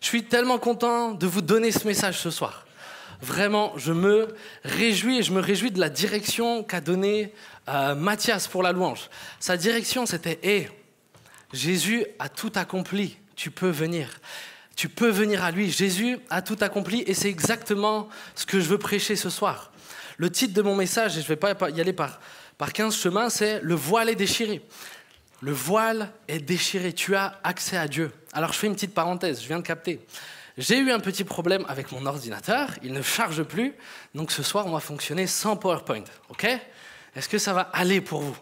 Je suis tellement content de vous donner ce message ce soir. Vraiment, je me réjouis et je me réjouis de la direction qu'a donnée Mathias pour la louange. Sa direction, c'était « Hey, Jésus a tout accompli, tu peux venir. Tu peux venir à lui. Jésus a tout accompli et c'est exactement ce que je veux prêcher ce soir. » Le titre de mon message, et je ne vais pas y aller par 15 chemins, c'est « Le voile est déchiré ». Le voile est déchiré, tu as accès à Dieu. Alors je fais une petite parenthèse, je viens de capter. J'ai eu un petit problème avec mon ordinateur, il ne charge plus, donc ce soir on va fonctionner sans PowerPoint, ok ? Est-ce que ça va aller pour vous ?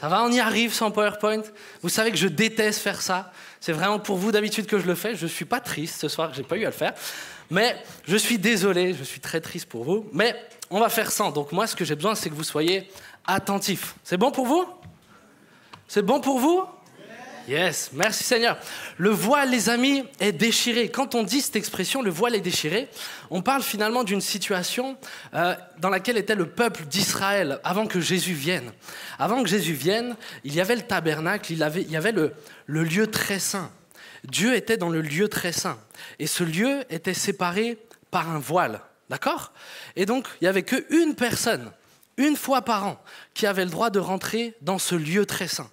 Ça va, on y arrive sans PowerPoint ? Vous savez que je déteste faire ça, c'est vraiment pour vous d'habitude que je le fais, je ne suis pas triste ce soir que je n'ai pas eu à le faire, mais je suis désolé, je suis très triste pour vous, mais on va faire sans. Donc moi ce que j'ai besoin c'est que vous soyez attentifs. C'est bon pour vous ? C'est bon pour vous ? Yes, merci Seigneur. Le voile, les amis, est déchiré. Quand on dit cette expression, le voile est déchiré, on parle finalement d'une situation dans laquelle était le peuple d'Israël avant que Jésus vienne. Avant que Jésus vienne, il y avait le tabernacle, il y avait le lieu très saint. Dieu était dans le lieu très saint. Et ce lieu était séparé par un voile, d'accord ? Et donc, il n'y avait qu'une personne, une fois par an, qui avait le droit de rentrer dans ce lieu très saint.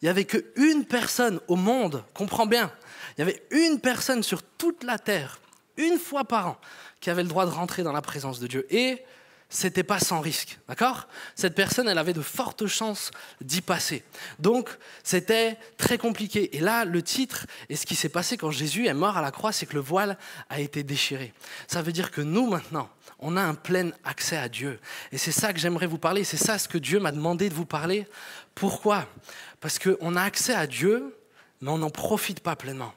Il n'y avait qu'une personne au monde, comprends bien, il y avait une personne sur toute la terre, une fois par an, qui avait le droit de rentrer dans la présence de Dieu. Et ce n'était pas sans risque, d'accord ? Cette personne, elle avait de fortes chances d'y passer. Donc, c'était très compliqué. Et là, le titre, et ce qui s'est passé quand Jésus est mort à la croix, c'est que le voile a été déchiré. Ça veut dire que nous, maintenant, on a un plein accès à Dieu. Et c'est ça que j'aimerais vous parler, c'est ça ce que Dieu m'a demandé de vous parler. Pourquoi ? Parce qu'on a accès à Dieu, mais on n'en profite pas pleinement.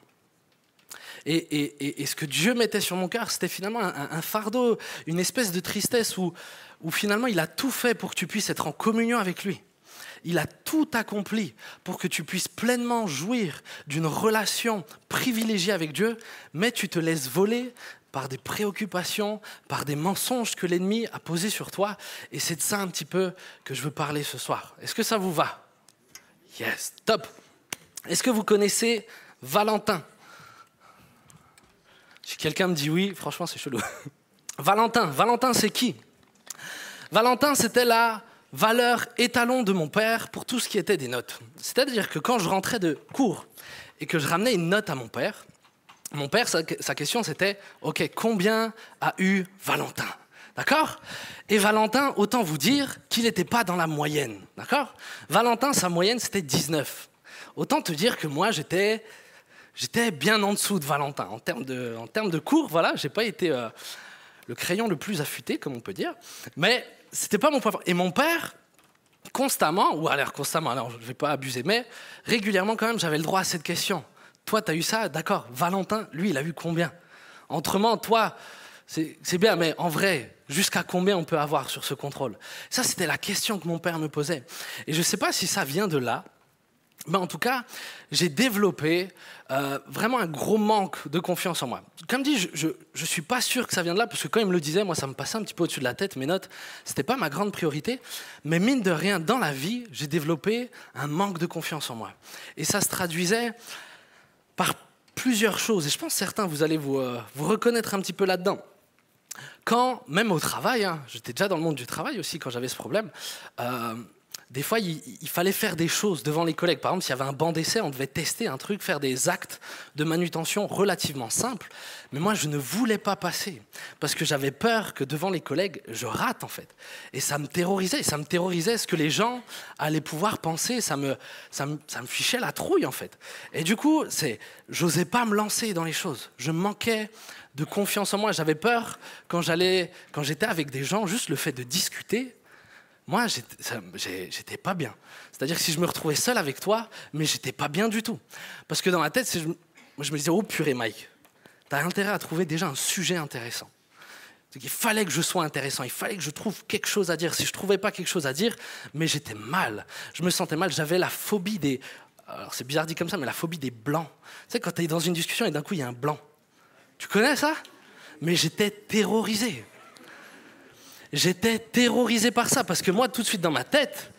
Et ce que Dieu mettait sur mon cœur, c'était finalement un fardeau, une espèce de tristesse où finalement il a tout fait pour que tu puisses être en communion avec lui. Il a tout accompli pour que tu puisses pleinement jouir d'une relation privilégiée avec Dieu, mais tu te laisses voler par des préoccupations, par des mensonges que l'ennemi a posés sur toi. Et c'est de ça un petit peu que je veux parler ce soir. Est-ce que ça vous va ? Yes, top. Est-ce que vous connaissez Valentin ? Si quelqu'un me dit oui, franchement c'est chelou. Valentin c'est qui ? Valentin c'était la valeur étalon de mon père pour tout ce qui était des notes. C'est-à-dire que quand je rentrais de cours et que je ramenais une note à mon père, sa question c'était « Ok, combien a eu Valentin ?» D'accord ? Et Valentin, autant vous dire qu'il n'était pas dans la moyenne. D'accord ? Valentin, sa moyenne, c'était 19. Autant te dire que moi, j'étais bien en dessous de Valentin. En termes de cours, voilà, je n'ai pas été le crayon le plus affûté, comme on peut dire. Mais ce n'était pas mon point fort. Et mon père, constamment, alors je ne vais pas abuser, mais régulièrement quand même, j'avais le droit à cette question. Toi, tu as eu ça, d'accord. Valentin, lui, il a eu combien ? Autrement, toi, c'est bien, mais en vrai, jusqu'à combien on peut avoir sur ce contrôle ? Ça, c'était la question que mon père me posait. Et je ne sais pas si ça vient de là, mais en tout cas, j'ai développé vraiment un gros manque de confiance en moi. Comme dit, je ne suis pas sûr que ça vient de là, parce que quand il me le disait, moi, ça me passait un petit peu au-dessus de la tête. Mes notes, ce n'était pas ma grande priorité. Mais mine de rien, dans la vie, j'ai développé un manque de confiance en moi. Et ça se traduisait par plusieurs choses. Et je pense que certains, vous allez vous reconnaître un petit peu là-dedans. Quand, même au travail, j'étais déjà dans le monde du travail aussi quand j'avais ce problème, des fois, il fallait faire des choses devant les collègues. Par exemple, s'il y avait un banc d'essai, on devait tester un truc, faire des actes de manutention relativement simples. Mais moi, je ne voulais pas passer parce que j'avais peur que devant les collègues, je rate en fait. Et ça me terrorisait. Ça me terrorisait ce que les gens allaient pouvoir penser. Ça me fichait la trouille en fait. Et du coup, j'osais pas me lancer dans les choses. Je manquais de confiance en moi. J'avais peur quand j'étais avec des gens, juste le fait de discuter. Moi, j'étais pas bien. C'est-à-dire que si je me retrouvais seul avec toi, mais j'étais pas bien du tout. Parce que dans ma tête, je me disais, oh purée Mike, t'as intérêt à trouver déjà un sujet intéressant. Il fallait que je sois intéressant, il fallait que je trouve quelque chose à dire. Si je trouvais pas quelque chose à dire, mais j'étais mal. Je me sentais mal, j'avais la phobie des... Alors c'est bizarre dit comme ça, mais la phobie des blancs. Tu sais, quand t'es dans une discussion et d'un coup, il y a un blanc. Tu connais ça ? Mais j'étais terrorisé. J'étais terrorisé par ça, parce que moi, tout de suite dans ma tête,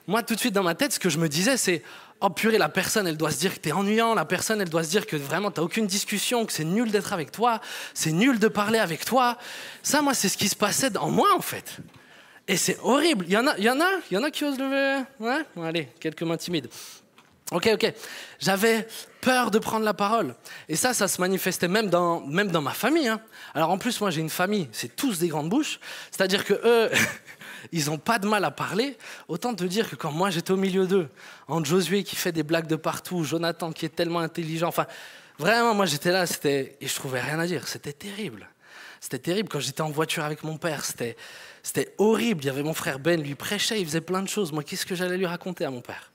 moi, tout de suite, dans ma tête, ce que je me disais, c'est « Oh purée, la personne, elle doit se dire que t'es ennuyant, la personne, elle doit se dire que vraiment, t'as aucune discussion, que c'est nul d'être avec toi, c'est nul de parler avec toi. » Ça, moi, c'est ce qui se passait en moi, en fait. Et c'est horrible. Il y en a qui osent lever. Ouais, bon, allez, quelques mains timides. Ok. J'avais peur de prendre la parole. Et ça se manifestait même dans ma famille. Hein. Alors en plus, moi, j'ai une famille, c'est tous des grandes bouches. C'est-à-dire que eux, ils n'ont pas de mal à parler. Autant te dire que quand moi, j'étais au milieu d'eux, entre Josué qui fait des blagues de partout, Jonathan qui est tellement intelligent, enfin, vraiment, moi, j'étais là, et je trouvais rien à dire. C'était terrible. C'était terrible. Quand j'étais en voiture avec mon père, c'était horrible. Il y avait mon frère Ben, lui prêchait, il faisait plein de choses. Moi, qu'est-ce que j'allais lui raconter à mon père?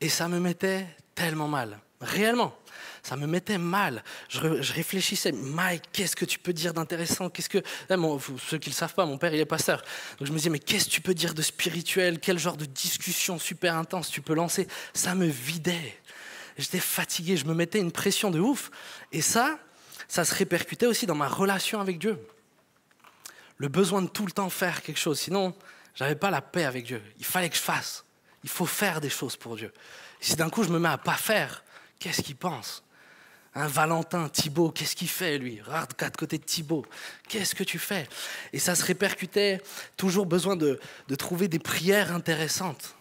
Et ça me mettait tellement mal. Réellement, ça me mettait mal. Je réfléchissais, Mike, qu'est-ce que tu peux dire d'intéressant? Ceux qui ne le savent pas, mon père, il est pasteur. Donc je me disais, mais qu'est-ce que tu peux dire de spirituel? Quel genre de discussion super intense tu peux lancer? Ça me vidait. J'étais fatigué, je me mettais une pression de ouf. Et ça se répercutait aussi dans ma relation avec Dieu. Le besoin de tout le temps faire quelque chose. Sinon, je n'avais pas la paix avec Dieu. Il fallait que je fasse. Il faut faire des choses pour Dieu. Et si d'un coup, je me mets à pas faire, qu'est-ce qu'il pense? Valentin, Thibaut, qu'est-ce qu'il fait, lui? Regarde, quatre côtés de Thibaut. Qu'est-ce que tu fais? Et ça se répercutait, toujours besoin de trouver des prières intéressantes.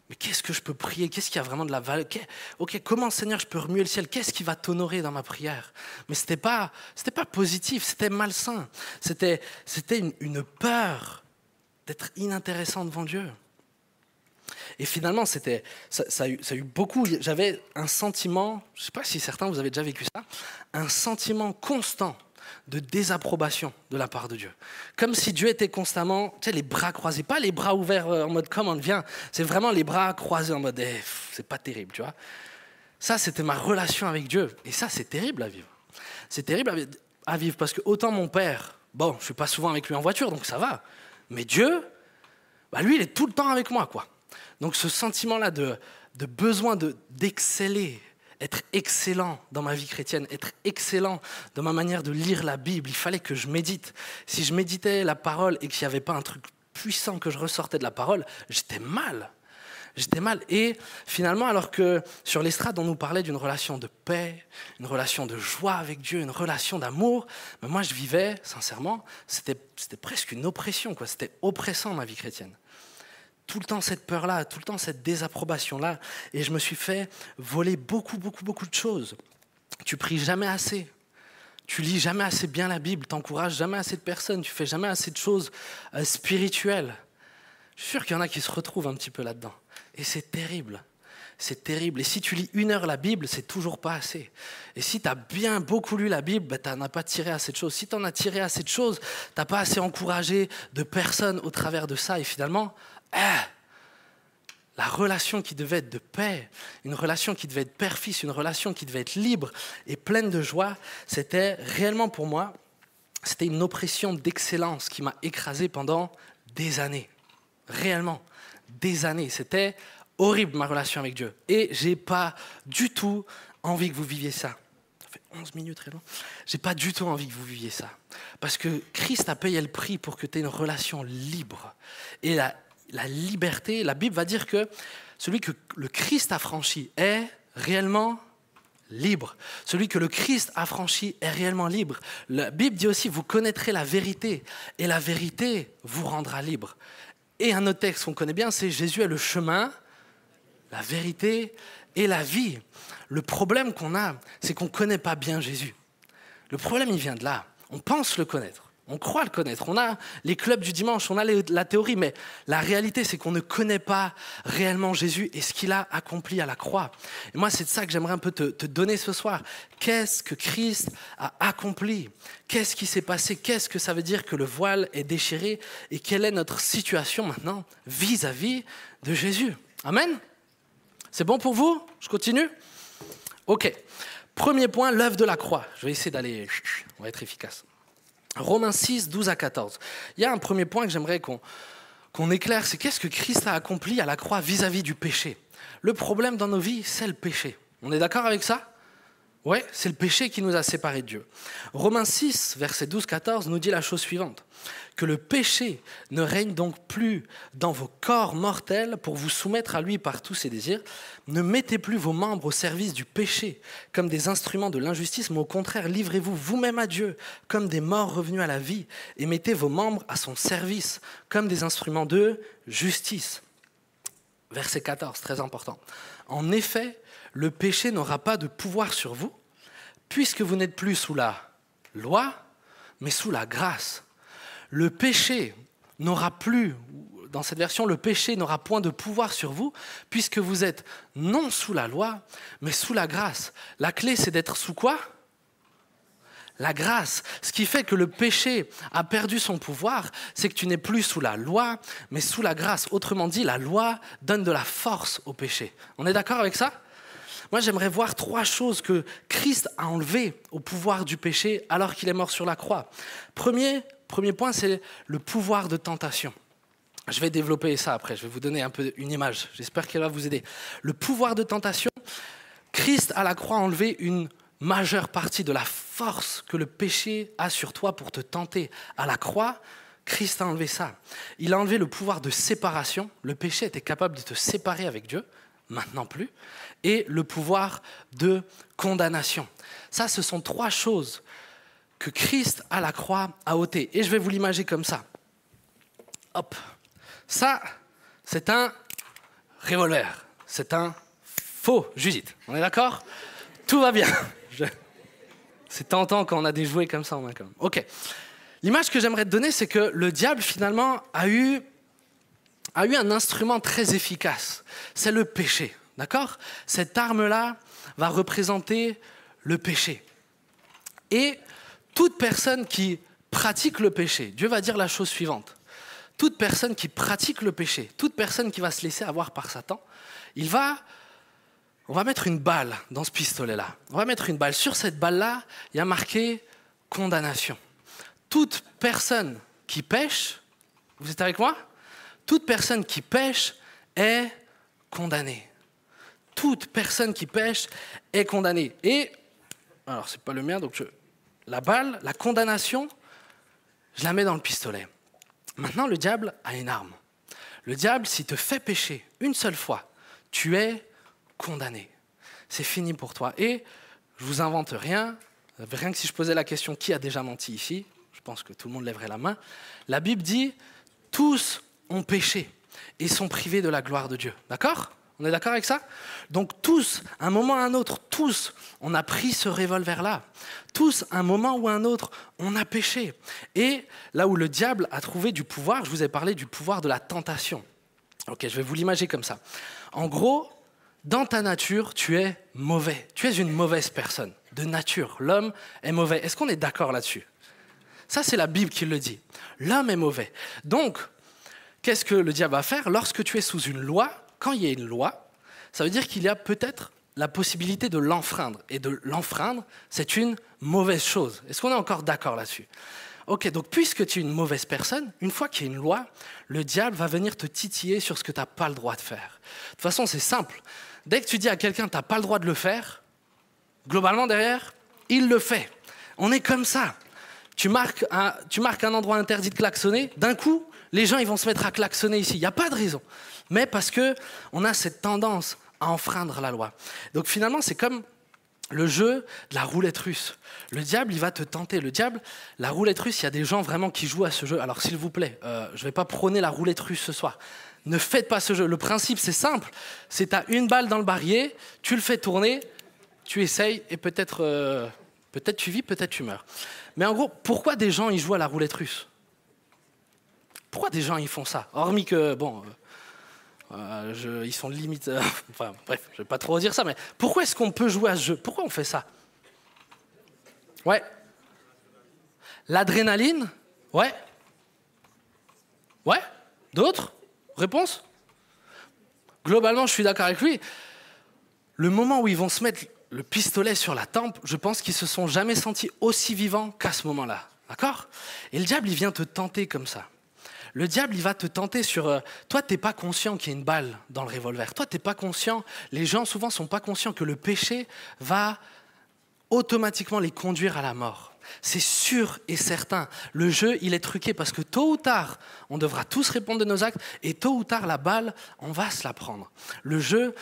Mais qu'est-ce que je peux prier? Qu'est-ce qui a vraiment de la valeur? Ok, comment, Seigneur, je peux remuer le ciel? Qu'est-ce qui va t'honorer dans ma prière? Mais c'était pas positif, c'était malsain. C'était une peur d'être inintéressant devant Dieu. Et finalement, ça a eu beaucoup. J'avais un sentiment, je ne sais pas si certains vous avez déjà vécu ça, un sentiment constant de désapprobation de la part de Dieu. Comme si Dieu était constamment, tu sais, les bras croisés, pas les bras ouverts en mode come on, viens, c'est vraiment les bras croisés en mode c'est pas terrible, tu vois. Ça, c'était ma relation avec Dieu. Et ça, c'est terrible à vivre. C'est terrible à vivre parce que autant mon père, bon, je ne suis pas souvent avec lui en voiture, donc ça va. Mais Dieu, lui, il est tout le temps avec moi, quoi. Donc ce sentiment-là de besoin d'exceller, être excellent dans ma vie chrétienne, être excellent dans ma manière de lire la Bible, il fallait que je médite. Si je méditais la parole et qu'il n'y avait pas un truc puissant que je ressortais de la parole, j'étais mal. J'étais mal. Et finalement, alors que sur l'estrade, on nous parlait d'une relation de paix, une relation de joie avec Dieu, une relation d'amour, mais moi je vivais, sincèrement, c'était presque une oppression, quoi. C'était oppressant ma vie chrétienne. Tout le temps cette peur-là, tout le temps cette désapprobation-là. Et je me suis fait voler beaucoup de choses. Tu pries jamais assez. Tu lis jamais assez bien la Bible. Tu n'encourages jamais assez de personnes. Tu fais jamais assez de choses spirituelles. Je suis sûr qu'il y en a qui se retrouvent un petit peu là-dedans. Et c'est terrible. C'est terrible. Et si tu lis 1 heure la Bible, c'est toujours pas assez. Et si tu as bien beaucoup lu la Bible, tu n'en as pas tiré assez de choses. Si tu en as tiré assez de choses, tu n'as pas assez encouragé de personnes au travers de ça. Et finalement, la relation qui devait être de paix, une relation qui devait être père-fils, une relation qui devait être libre et pleine de joie, c'était réellement pour moi, c'était une oppression d'excellence qui m'a écrasé pendant des années. Réellement, des années. C'était horrible ma relation avec Dieu. Et j'ai pas du tout envie que vous viviez ça. Ça fait 11 minutes, très long. J'ai pas du tout envie que vous viviez ça. Parce que Christ a payé le prix pour que tu aies une relation libre. Et la liberté, la Bible va dire que celui que le Christ a franchi est réellement libre. Celui que le Christ a franchi est réellement libre. La Bible dit aussi, vous connaîtrez la vérité et la vérité vous rendra libre. Et un autre texte qu'on connaît bien, c'est Jésus est le chemin, la vérité et la vie. Le problème qu'on a, c'est qu'on ne connaît pas bien Jésus. Le problème, il vient de là. On pense le connaître. On croit le connaître. On a les clubs du dimanche, on a la théorie, mais la réalité, c'est qu'on ne connaît pas réellement Jésus et ce qu'il a accompli à la croix. Et moi, c'est de ça que j'aimerais un peu te donner ce soir. Qu'est-ce que Christ a accompli? Qu'est-ce qui s'est passé? Qu'est-ce que ça veut dire que le voile est déchiré? Et quelle est notre situation maintenant vis-à-vis de Jésus? Amen? C'est bon pour vous? Je continue? Ok. Premier point, l'œuvre de la croix. Je vais essayer d'aller... On va être efficace. Romains 6, 12 à 14. Il y a un premier point que j'aimerais qu'on éclaire, c'est qu'est-ce que Christ a accompli à la croix vis-à-vis du péché. Le problème dans nos vies, c'est le péché. On est d'accord avec ça? Ouais, c'est le péché qui nous a séparés de Dieu. Romains 6, versets 12-14 nous dit la chose suivante. Que le péché ne règne donc plus dans vos corps mortels pour vous soumettre à lui par tous ses désirs. Ne mettez plus vos membres au service du péché comme des instruments de l'injustice, mais au contraire, livrez-vous vous-même à Dieu comme des morts revenus à la vie et mettez vos membres à son service comme des instruments de justice. Verset 14, très important. En effet, le péché n'aura pas de pouvoir sur vous, puisque vous n'êtes plus sous la loi, mais sous la grâce. Le péché n'aura plus, dans cette version, le péché n'aura point de pouvoir sur vous, puisque vous êtes non sous la loi, mais sous la grâce. La clé, c'est d'être sous quoi ? La grâce. Ce qui fait que le péché a perdu son pouvoir, c'est que tu n'es plus sous la loi, mais sous la grâce. Autrement dit, la loi donne de la force au péché. On est d'accord avec ça ? Moi, j'aimerais voir 3 choses que Christ a enlevées au pouvoir du péché alors qu'il est mort sur la croix. Premier point, c'est le pouvoir de tentation. Je vais développer ça après, je vais vous donner un peu une image. J'espère qu'elle va vous aider. Le pouvoir de tentation, Christ à la croix a enlevé une majeure partie de la force que le péché a sur toi pour te tenter. À la croix, Christ a enlevé ça. Il a enlevé le pouvoir de séparation. Le péché était capable de te séparer avec Dieu. Maintenant plus, et le pouvoir de condamnation. Ça, ce sont 3 choses que Christ à la croix a ôtées. Et je vais vous l'imager comme ça. Hop. Ça, c'est un revolver. C'est un faux Jusite. On est d'accord ? Tout va bien. C'est tentant quand on a des jouets comme ça en main. Ok. L'image que j'aimerais te donner, c'est que le diable, finalement, a eu un instrument très efficace, c'est le péché, d'accord ? Cette arme-là va représenter le péché. Et toute personne qui pratique le péché, Dieu va dire la chose suivante, toute personne qui pratique le péché, toute personne qui va se laisser avoir par Satan, on va mettre une balle dans ce pistolet-là. On va mettre une balle. Sur cette balle-là, il y a marqué condamnation. Toute personne qui pêche, vous êtes avec moi ? Toute personne qui pêche est condamnée. Toute personne qui pêche est condamnée. Et, alors c'est pas le mien, donc la balle, la condamnation, je la mets dans le pistolet. Maintenant, le diable a une arme. Le diable, s'il te fait pécher une seule fois, tu es condamné. C'est fini pour toi. Et je vous invente rien. Rien que si je posais la question qui a déjà menti ici, je pense que tout le monde lèverait la main. La Bible dit tous ont péché et sont privés de la gloire de Dieu. D'accord ? On est d'accord avec ça ? Donc tous, à un moment ou à un autre, tous, on a pris ce revolver-là. Tous, à un moment ou à un autre, on a péché. Et là où le diable a trouvé du pouvoir, je vous ai parlé du pouvoir de la tentation. Ok, je vais vous l'imager comme ça. En gros, dans ta nature, tu es mauvais. Tu es une mauvaise personne. De nature, l'homme est mauvais. Est-ce qu'on est d'accord là-dessus ? Ça, c'est la Bible qui le dit. L'homme est mauvais. Donc, qu'est-ce que le diable va faire ? Lorsque tu es sous une loi, quand il y a une loi, ça veut dire qu'il y a peut-être la possibilité de l'enfreindre. Et de l'enfreindre, c'est une mauvaise chose. Est-ce qu'on est encore d'accord là-dessus ? Ok, donc puisque tu es une mauvaise personne, une fois qu'il y a une loi, le diable va venir te titiller sur ce que tu n'as pas le droit de faire. De toute façon, c'est simple. Dès que tu dis à quelqu'un que tu n'as pas le droit de le faire, globalement derrière, il le fait. On est comme ça. Tu marques un endroit interdit de klaxonner, d'un coup, les gens ils vont se mettre à klaxonner ici. Il n'y a pas de raison. Mais parce qu'on a cette tendance à enfreindre la loi. Donc finalement, c'est comme le jeu de la roulette russe. Le diable, il va te tenter. Le diable, la roulette russe, il y a des gens vraiment qui jouent à ce jeu. Alors s'il vous plaît, je ne vais pas prôner la roulette russe ce soir. Ne faites pas ce jeu. Le principe, c'est simple. C'est tu as une balle dans le barillet, tu le fais tourner, tu essayes et peut-être tu vis, peut-être tu meurs. Mais en gros, pourquoi des gens ils jouent à la roulette russe ? Pourquoi des gens ils font ça ? Hormis que, bon, ils sont limite... enfin, bref, je ne vais pas trop dire ça, mais pourquoi est-ce qu'on peut jouer à ce jeu ? Pourquoi on fait ça ? Ouais. L'adrénaline ? Ouais. Ouais. D'autres ? Réponse ? Globalement, je suis d'accord avec lui. Le moment où ils vont se mettre le pistolet sur la tempe, je pense qu'ils se sont jamais sentis aussi vivants qu'à ce moment-là. D'accord ? Et le diable, il vient te tenter comme ça. Le diable, il va te tenter sur... toi, tu n'es pas conscient qu'il y a une balle dans le revolver. Toi, tu n'es pas conscient... Les gens, souvent, ne sont pas conscients que le péché va automatiquement les conduire à la mort. C'est sûr et certain. Le jeu, il est truqué parce que tôt ou tard, on devra tous répondre de nos actes et tôt ou tard, la balle, on va se la prendre. Le jeu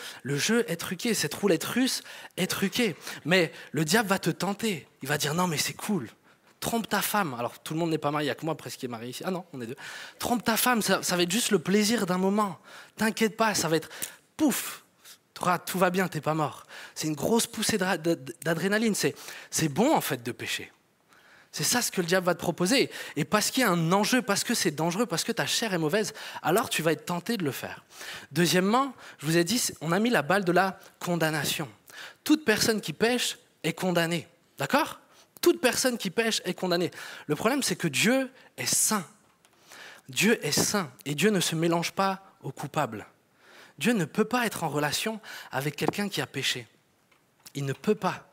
est truqué. Cette roulette russe est truquée. Mais le diable va te tenter. Il va dire non, mais c'est cool. Trompe ta femme. Alors, tout le monde n'est pas marié. Il n'y a que moi presque qui est marié ici. Ah non, on est deux. Trompe ta femme. Ça va être juste le plaisir d'un moment. T'inquiète pas, ça va être pouf. Tout va bien, t'es pas mort. C'est une grosse poussée d'adrénaline. C'est bon, en fait, de pécher. C'est ça ce que le diable va te proposer. Et parce qu'il y a un enjeu, parce que c'est dangereux, parce que ta chair est mauvaise, alors tu vas être tenté de le faire. Deuxièmement, je vous ai dit, on a mis la balle de la condamnation. Toute personne qui pêche est condamnée. D'accord ? Toute personne qui pêche est condamnée. Le problème, c'est que Dieu est saint. Dieu est saint et Dieu ne se mélange pas aux coupables. Dieu ne peut pas être en relation avec quelqu'un qui a péché. Il ne peut pas.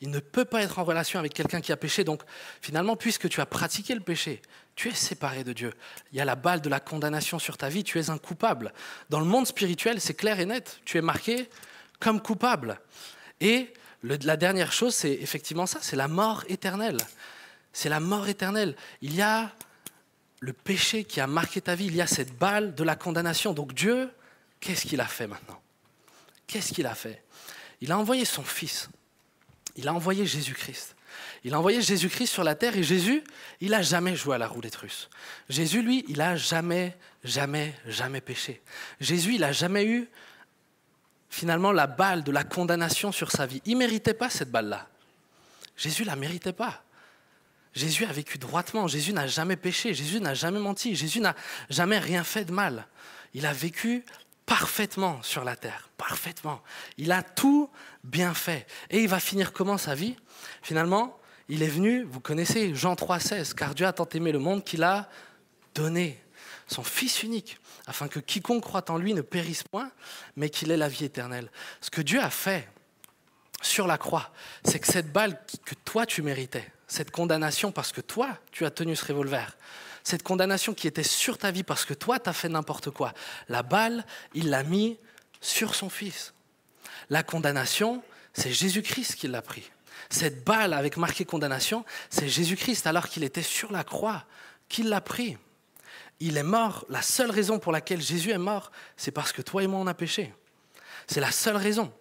Il ne peut pas être en relation avec quelqu'un qui a péché. Donc, finalement, puisque tu as pratiqué le péché, tu es séparé de Dieu. Il y a la balle de la condamnation sur ta vie, tu es un coupable. Dans le monde spirituel, c'est clair et net. Tu es marqué comme coupable. Et la dernière chose, c'est effectivement ça, c'est la mort éternelle. C'est la mort éternelle. Il y a le péché qui a marqué ta vie, il y a cette balle de la condamnation. Donc Dieu, qu'est-ce qu'il a fait maintenant ? Qu'est-ce qu'il a fait ? Il a envoyé son Fils. Il a envoyé Jésus-Christ. Il a envoyé Jésus-Christ sur la terre et Jésus, il n'a jamais joué à la roulette russe. Jésus, lui, il n'a jamais péché. Jésus, il n'a jamais eu finalement la balle de la condamnation sur sa vie. Il ne méritait pas cette balle-là. Jésus ne la méritait pas. Jésus a vécu droitement. Jésus n'a jamais péché. Jésus n'a jamais menti. Jésus n'a jamais rien fait de mal. Il a vécu parfaitement sur la terre, parfaitement. Il a tout bien fait. Et il va finir comment sa vie ? Finalement, il est venu, vous connaissez Jean 3,16, car Dieu a tant aimé le monde qu'il a donné son Fils unique, afin que quiconque croit en lui ne périsse point, mais qu'il ait la vie éternelle. Ce que Dieu a fait sur la croix, c'est que cette balle que toi tu méritais, cette condamnation parce que toi tu as tenu ce revolver, cette condamnation qui était sur ta vie parce que toi, tu as fait n'importe quoi. La balle, il l'a mis sur son Fils. La condamnation, c'est Jésus-Christ qui l'a pris. Cette balle avec marqué condamnation, c'est Jésus-Christ, alors qu'il était sur la croix, qui l'a pris. Il est mort. La seule raison pour laquelle Jésus est mort, c'est parce que toi et moi, on a péché. C'est la seule raison.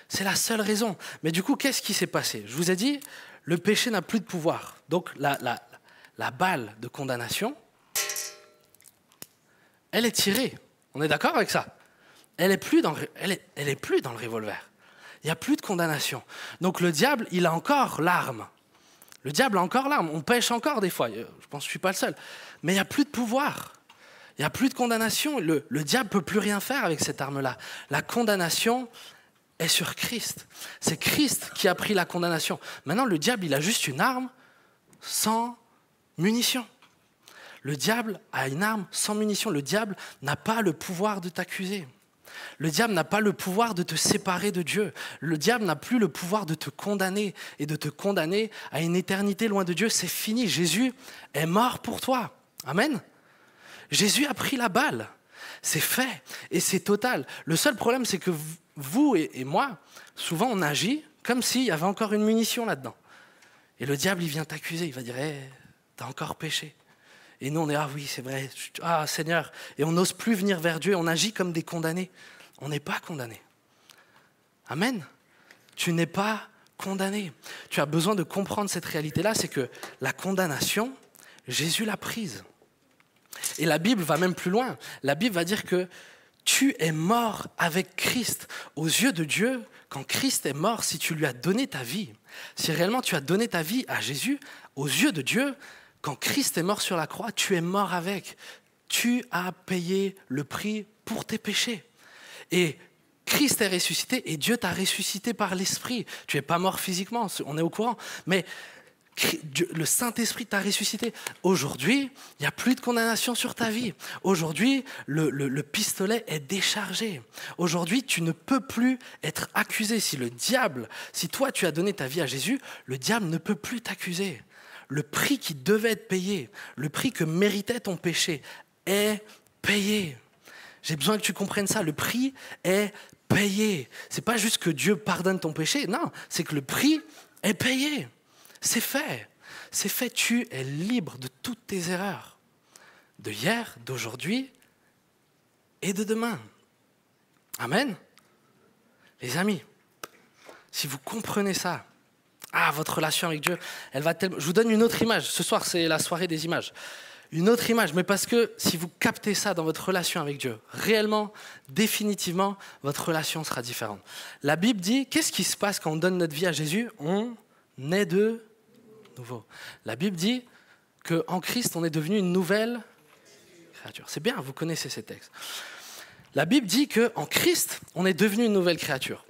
C'est la seule raison. Mais du coup, qu'est-ce qui s'est passé ? Je vous ai dit, le péché n'a plus de pouvoir. Donc, la balle de condamnation, elle est tirée. On est d'accord avec ça ? Elle est plus dans le revolver. Il n'y a plus de condamnation. Donc le diable, il a encore l'arme. Le diable a encore l'arme. On pêche encore des fois. Je pense que je ne suis pas le seul. Mais il n'y a plus de pouvoir. Il n'y a plus de condamnation. Le diable ne peut plus rien faire avec cette arme-là. La condamnation est sur Christ. C'est Christ qui a pris la condamnation. Maintenant, le diable, il a juste une arme sans munitions. Le diable a une arme sans munitions. Le diable n'a pas le pouvoir de t'accuser. Le diable n'a pas le pouvoir de te séparer de Dieu. Le diable n'a plus le pouvoir de te condamner et de te condamner à une éternité loin de Dieu. C'est fini. Jésus est mort pour toi. Amen. Jésus a pris la balle. C'est fait et c'est total. Le seul problème, c'est que vous et moi, souvent on agit comme s'il y avait encore une munition là-dedans. Et le diable, il vient t'accuser. Il va dire hey, t'as encore péché. Et nous, on est, ah oui, c'est vrai, ah Seigneur. Et on n'ose plus venir vers Dieu, on agit comme des condamnés. On n'est pas condamné. Amen. Tu n'es pas condamné. Tu as besoin de comprendre cette réalité-là, c'est que la condamnation, Jésus l'a prise. Et la Bible va même plus loin. La Bible va dire que tu es mort avec Christ. Aux yeux de Dieu, quand Christ est mort, si tu lui as donné ta vie, si réellement tu as donné ta vie à Jésus, aux yeux de Dieu, quand Christ est mort sur la croix, tu es mort avec. Tu as payé le prix pour tes péchés. Et Christ est ressuscité et Dieu t'a ressuscité par l'Esprit. Tu n'es pas mort physiquement, on est au courant. Mais le Saint-Esprit t'a ressuscité. Aujourd'hui, il n'y a plus de condamnation sur ta vie. Aujourd'hui, le pistolet est déchargé. Aujourd'hui, tu ne peux plus être accusé. Si toi tu as donné ta vie à Jésus, le diable ne peut plus t'accuser. Le prix qui devait être payé, le prix que méritait ton péché est payé. J'ai besoin que tu comprennes ça. Le prix est payé. C'est pas juste que Dieu pardonne ton péché, non, c'est que le prix est payé. C'est fait. C'est fait, tu es libre de toutes tes erreurs. De hier, d'aujourd'hui et de demain. Amen. Les amis, si vous comprenez ça, votre relation avec Dieu, elle va tellement... Je vous donne une autre image. Ce soir, c'est la soirée des images. Une autre image, mais parce que si vous captez ça dans votre relation avec Dieu, réellement, définitivement, votre relation sera différente. La Bible dit, qu'est-ce qui se passe quand on donne notre vie à Jésus? On est de nouveau. La Bible dit qu'en Christ, on est devenu une nouvelle créature. C'est bien, vous connaissez ces textes. La Bible dit qu'en Christ, on est devenu une nouvelle créature.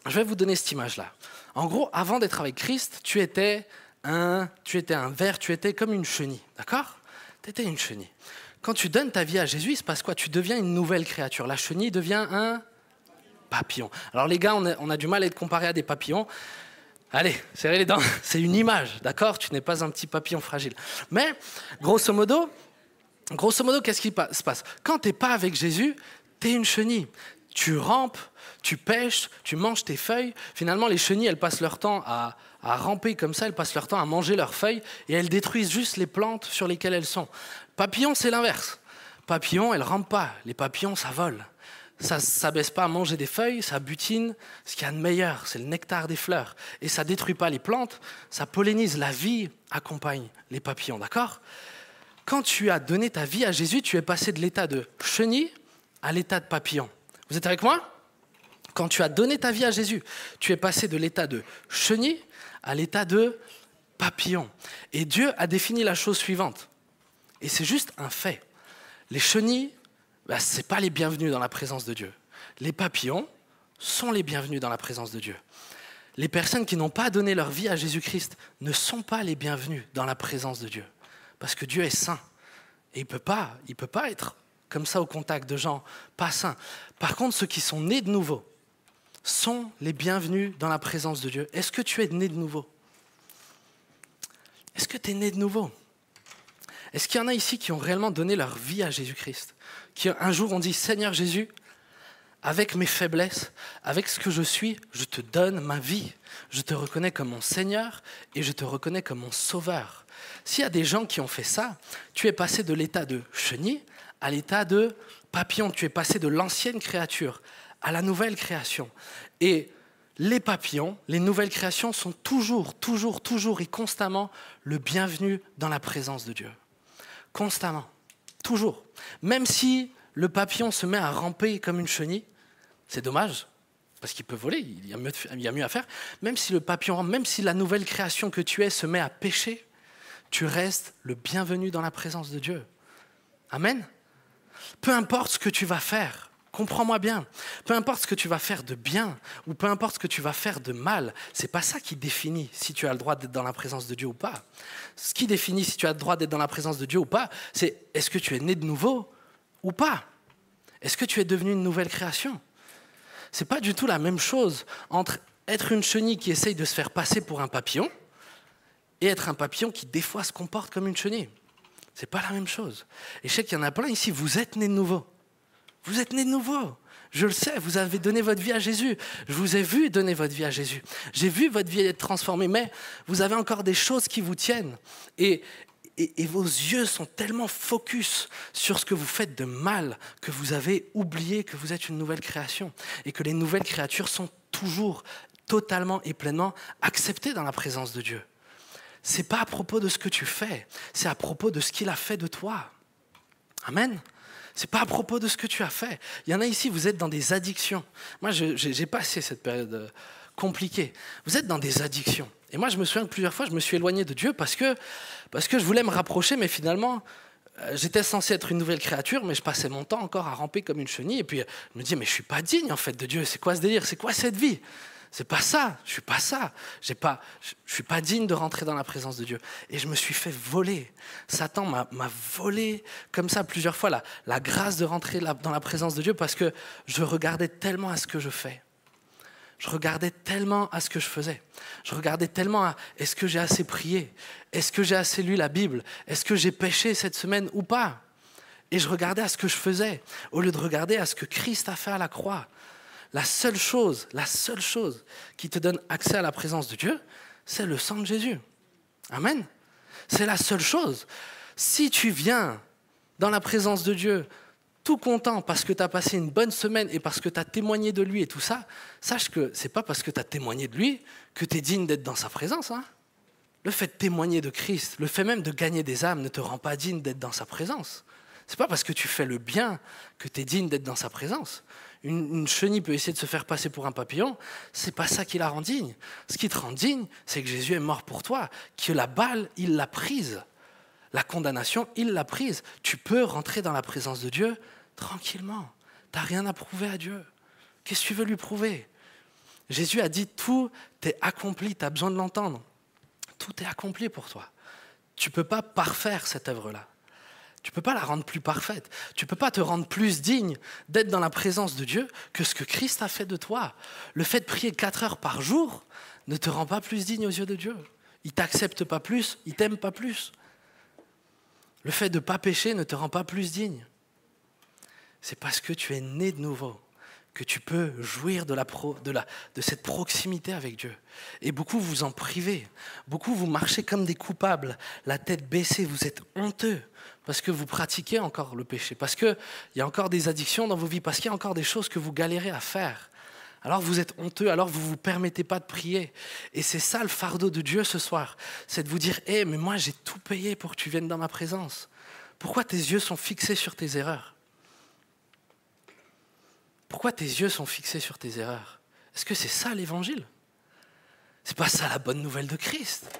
Je vais vous donner cette image-là. En gros, avant d'être avec Christ, tu étais un ver, tu étais comme une chenille, d'accord? Tu étais une chenille. Quand tu donnes ta vie à Jésus, il se passe quoi? Tu deviens une nouvelle créature. La chenille devient un papillon. Alors les gars, on a du mal à être comparé à des papillons. Allez, serrez les dents, c'est une image, d'accord? Tu n'es pas un petit papillon fragile. Mais, grosso modo, qu'est-ce qui se passe? Quand tu n'es pas avec Jésus, tu es une chenille. Tu rampes, tu pêches, tu manges tes feuilles. Finalement, les chenilles, elles passent leur temps à ramper comme ça, elles passent leur temps à manger leurs feuilles et elles détruisent juste les plantes sur lesquelles elles sont. Papillon, c'est l'inverse. Papillon, elles ne rampent pas. Les papillons, ça vole. Ça ne baisse pas à manger des feuilles, ça butine ce qu'il y a de meilleur, c'est le nectar des fleurs. Et ça ne détruit pas les plantes, ça pollinise. La vie accompagne les papillons, d'accord? Quand tu as donné ta vie à Jésus, tu es passé de l'état de chenille à l'état de papillon. Vous êtes avec moi? Quand tu as donné ta vie à Jésus, tu es passé de l'état de chenille à l'état de papillon. Et Dieu a défini la chose suivante. Et c'est juste un fait. Les chenilles, ce n'est pas les bienvenus dans la présence de Dieu. Les papillons sont les bienvenus dans la présence de Dieu. Les personnes qui n'ont pas donné leur vie à Jésus-Christ ne sont pas les bienvenus dans la présence de Dieu. Parce que Dieu est saint. Et il peut pas être comme ça au contact de gens pas saints. Par contre, ceux qui sont nés de nouveau sont les bienvenus dans la présence de Dieu. Est-ce que tu es né de nouveau? Est-ce que tu es né de nouveau? Est-ce qu'il y en a ici qui ont réellement donné leur vie à Jésus-Christ? Qui un jour ont dit, Seigneur Jésus, avec mes faiblesses, avec ce que je suis, je te donne ma vie. Je te reconnais comme mon Seigneur et je te reconnais comme mon Sauveur. S'il y a des gens qui ont fait ça, tu es passé de l'état de chenille à l'état de papillon. Tu es passé de l'ancienne créature à la nouvelle création. Et les papillons, les nouvelles créations sont toujours et constamment le bienvenu dans la présence de Dieu. Constamment. Toujours. Même si le papillon se met à ramper comme une chenille, c'est dommage, parce qu'il peut voler, il y a mieux à faire. Même si le papillon rampe, même si la nouvelle création que tu es se met à pécher, tu restes le bienvenu dans la présence de Dieu. Amen. Peu importe ce que tu vas faire, comprends-moi bien, peu importe ce que tu vas faire de bien ou peu importe ce que tu vas faire de mal, c'est pas ça qui définit si tu as le droit d'être dans la présence de Dieu ou pas. Ce qui définit si tu as le droit d'être dans la présence de Dieu ou pas, c'est est-ce que tu es né de nouveau ou pas? Est-ce que tu es devenu une nouvelle création? C'est pas du tout la même chose entre être une chenille qui essaye de se faire passer pour un papillon et être un papillon qui des fois se comporte comme une chenille. C'est pas la même chose. Et je sais qu'il y en a plein ici, vous êtes nés de nouveau. Vous êtes nés de nouveau. Je le sais, vous avez donné votre vie à Jésus. Je vous ai vu donner votre vie à Jésus. J'ai vu votre vie être transformée, mais vous avez encore des choses qui vous tiennent. Et vos yeux sont tellement focus sur ce que vous faites de mal que vous avez oublié que vous êtes une nouvelle création et que les nouvelles créatures sont toujours totalement et pleinement acceptées dans la présence de Dieu. C'est pas à propos de ce que tu fais, c'est à propos de ce qu'il a fait de toi. Amen. C'est pas à propos de ce que tu as fait. Il y en a ici, vous êtes dans des addictions. Moi, j'ai passé cette période compliquée. Vous êtes dans des addictions. Et moi, je me souviens que plusieurs fois, je me suis éloigné de Dieu parce que je voulais me rapprocher, mais finalement, j'étais censé être une nouvelle créature, mais je passais mon temps encore à ramper comme une chenille. Et puis, je me disais, mais je suis pas digne, en fait, de Dieu. C'est quoi ce délire? C'est quoi cette vie? C'est pas ça, je suis pas ça. Je suis pas digne de rentrer dans la présence de Dieu. Et je me suis fait voler. Satan m'a volé comme ça plusieurs fois la grâce de rentrer dans la présence de Dieu parce que je regardais tellement à ce que je fais. Je regardais tellement à ce que je faisais. Je regardais tellement à est-ce que j'ai assez prié? Est-ce que j'ai assez lu la Bible? Est-ce que j'ai péché cette semaine ou pas? Et je regardais à ce que je faisais au lieu de regarder à ce que Christ a fait à la croix. la seule chose qui te donne accès à la présence de Dieu, c'est le sang de Jésus. Amen. C'est la seule chose. Si tu viens dans la présence de Dieu tout content parce que tu as passé une bonne semaine et parce que tu as témoigné de lui et tout ça, sache que ce n'est pas parce que tu as témoigné de lui que tu es digne d'être dans sa présence. Hein. Le fait de témoigner de Christ, le fait même de gagner des âmes ne te rend pas digne d'être dans sa présence. Ce n'est pas parce que tu fais le bien que tu es digne d'être dans sa présence. Une chenille peut essayer de se faire passer pour un papillon, c'est pas ça qui la rend digne. Ce qui te rend digne, c'est que Jésus est mort pour toi, que la balle, il l'a prise. La condamnation, il l'a prise. Tu peux rentrer dans la présence de Dieu tranquillement. Tu n'as rien à prouver à Dieu. Qu'est-ce que tu veux lui prouver? Jésus a dit, tout est accompli, tu as besoin de l'entendre. Tout est accompli pour toi. Tu ne peux pas parfaire cette œuvre-là. Tu ne peux pas la rendre plus parfaite. Tu ne peux pas te rendre plus digne d'être dans la présence de Dieu que ce que Christ a fait de toi. Le fait de prier 4 heures par jour ne te rend pas plus digne aux yeux de Dieu. Il ne t'accepte pas plus, il ne t'aime pas plus. Le fait de ne pas pécher ne te rend pas plus digne. C'est parce que tu es né de nouveau que tu peux jouir de cette proximité avec Dieu. Et beaucoup vous en privez. Beaucoup vous marchez comme des coupables, la tête baissée, vous êtes honteux parce que vous pratiquez encore le péché, parce qu'il y a encore des addictions dans vos vies, parce qu'il y a encore des choses que vous galérez à faire. Alors vous êtes honteux, alors vous ne vous permettez pas de prier. Et c'est ça le fardeau de Dieu ce soir, c'est de vous dire « mais moi j'ai tout payé pour que tu viennes dans ma présence. Pourquoi tes yeux sont fixés sur tes erreurs ? Pourquoi tes yeux sont fixés sur tes erreurs ? Est-ce que c'est ça l'évangile ? C'est pas ça la bonne nouvelle de Christ.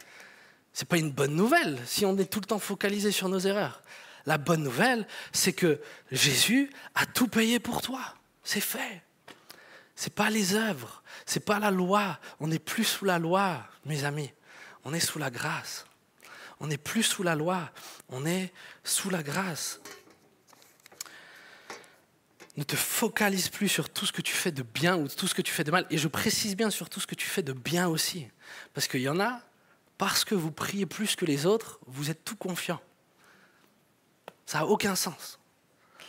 C'est pas une bonne nouvelle si on est tout le temps focalisé sur nos erreurs. La bonne nouvelle, c'est que Jésus a tout payé pour toi. C'est fait. C'est pas les œuvres, c'est pas la loi. On n'est plus sous la loi, mes amis. On est sous la grâce. On n'est plus sous la loi, on est sous la grâce. Ne te focalise plus sur tout ce que tu fais de bien ou tout ce que tu fais de mal. Et je précise bien sur tout ce que tu fais de bien aussi. Parce qu'il y en a, parce que vous priez plus que les autres, vous êtes tout confiant. Ça n'a aucun sens.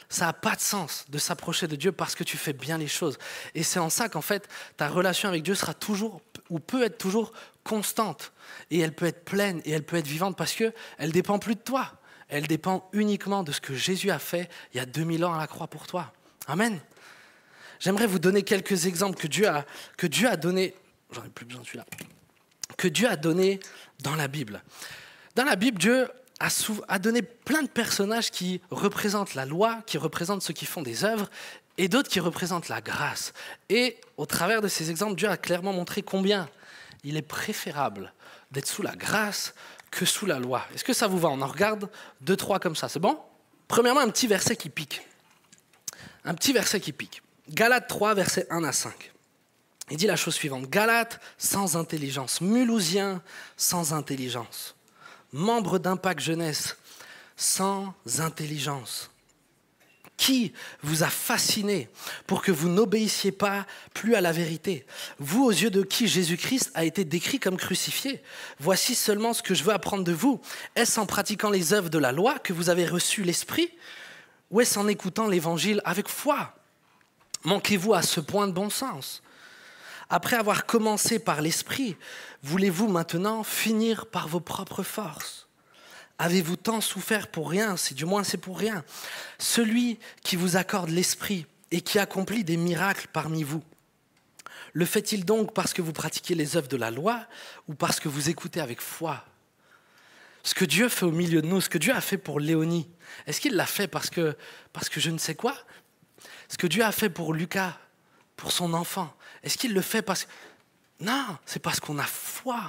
Ça n'a pas de sens de s'approcher de Dieu parce que tu fais bien les choses. Et c'est en ça qu'en fait, ta relation avec Dieu sera toujours, ou peut être toujours constante. Et elle peut être pleine et elle peut être vivante parce qu'elle ne dépend plus de toi. Elle dépend uniquement de ce que Jésus a fait il y a 2000 ans à la croix pour toi. Amen. J'aimerais vous donner quelques exemples que Dieu a donné. J'en ai plus besoin de celui-là. Que Dieu a donné dans la Bible. Dans la Bible, Dieu a donné plein de personnages qui représentent la loi, qui représentent ceux qui font des œuvres, et d'autres qui représentent la grâce. Et au travers de ces exemples, Dieu a clairement montré combien il est préférable d'être sous la grâce que sous la loi. Est-ce que ça vous va ? On en regarde 2, 3 comme ça, c'est bon ? Premièrement, un petit verset qui pique. Un petit verset qui pique. Galates 3, versets 1 à 5. Il dit la chose suivante. Galates sans intelligence, Mulhousiens sans intelligence, membres d'Impact Jeunesse sans intelligence. Qui vous a fasciné pour que vous n'obéissiez pas plus à la vérité ? Vous, aux yeux de qui Jésus-Christ a été décrit comme crucifié. Voici seulement ce que je veux apprendre de vous. Est-ce en pratiquant les œuvres de la loi que vous avez reçu l'Esprit ? Ou est-ce en écoutant l'Évangile avec foi ? Manquez-vous à ce point de bon sens ? Après avoir commencé par l'Esprit, voulez-vous maintenant finir par vos propres forces ? Avez-vous tant souffert pour rien, si du moins c'est pour rien ? Celui qui vous accorde l'Esprit et qui accomplit des miracles parmi vous, le fait-il donc parce que vous pratiquez les œuvres de la loi ou parce que vous écoutez avec foi ? Ce que Dieu fait au milieu de nous, ce que Dieu a fait pour Léonie, est-ce qu'il l'a fait parce que je ne sais quoi ? Ce que Dieu a fait pour Lucas, pour son enfant, est-ce qu'il le fait parce que... Non, c'est parce qu'on a foi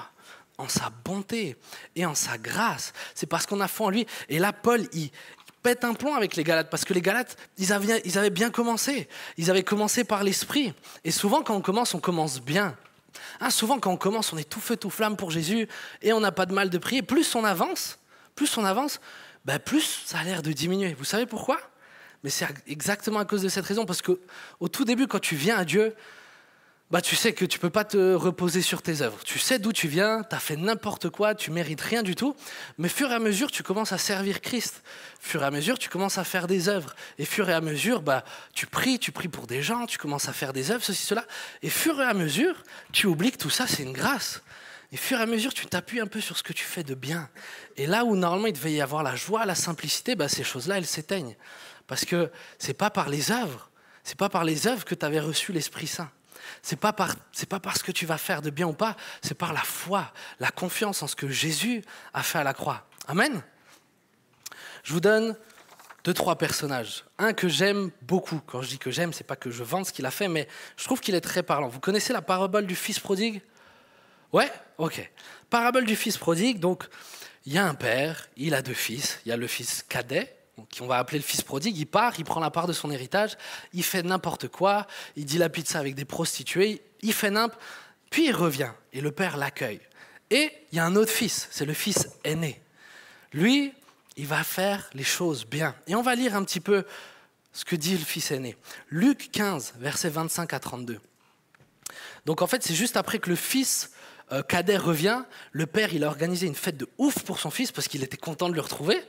en sa bonté et en sa grâce. C'est parce qu'on a foi en lui. Et là, Paul, il pète un plomb avec les Galates, parce que les Galates, ils avaient bien commencé. Ils avaient commencé par l'Esprit. Et souvent, quand on commence bien. Souvent, quand on commence, on est tout feu, tout flamme pour Jésus et on n'a pas de mal de prier. Plus on avance, plus ça a l'air de diminuer. Vous savez pourquoi ? Mais c'est exactement à cause de cette raison, parce qu'au tout début, quand tu viens à Dieu, bah tu sais que tu peux pas te reposer sur tes œuvres. Tu sais d'où tu viens, tu as fait n'importe quoi, tu mérites rien du tout. Mais fur et à mesure, tu commences à servir Christ. Fur et à mesure, tu commences à faire des œuvres. Et fur et à mesure, bah, tu pries pour des gens, tu commences à faire des œuvres, ceci, cela. Et fur et à mesure, tu oublies que tout ça, c'est une grâce. Et fur et à mesure, tu t'appuies un peu sur ce que tu fais de bien. Et là où normalement il devait y avoir la joie, la simplicité, bah, ces choses-là, elles s'éteignent. Parce que c'est pas par les œuvres que tu avais reçu l'Esprit Saint. C'est pas parce que tu vas faire de bien ou pas, c'est par la foi, la confiance en ce que Jésus a fait à la croix. Amen. Je vous donne 2-3 personnages. Un que j'aime beaucoup. Quand je dis que j'aime, c'est pas que je vante ce qu'il a fait, mais je trouve qu'il est très parlant. Vous connaissez la parabole du fils prodigue ? Ouais ? Ok. Parabole du fils prodigue, donc il y a un père, il a 2 fils. Il y a le fils cadet, qu'on va appeler le fils prodigue, il part, il prend la part de son héritage, il fait n'importe quoi, il dilapide ça avec des prostituées, il fait puis il revient, et le père l'accueille. Et il y a un autre fils, c'est le fils aîné. Lui, il va faire les choses bien. Et on va lire un petit peu ce que dit le fils aîné. Luc 15, versets 25 à 32. Donc en fait, c'est juste après que le fils cadet revient, le père il a organisé une fête de ouf pour son fils parce qu'il était content de le retrouver.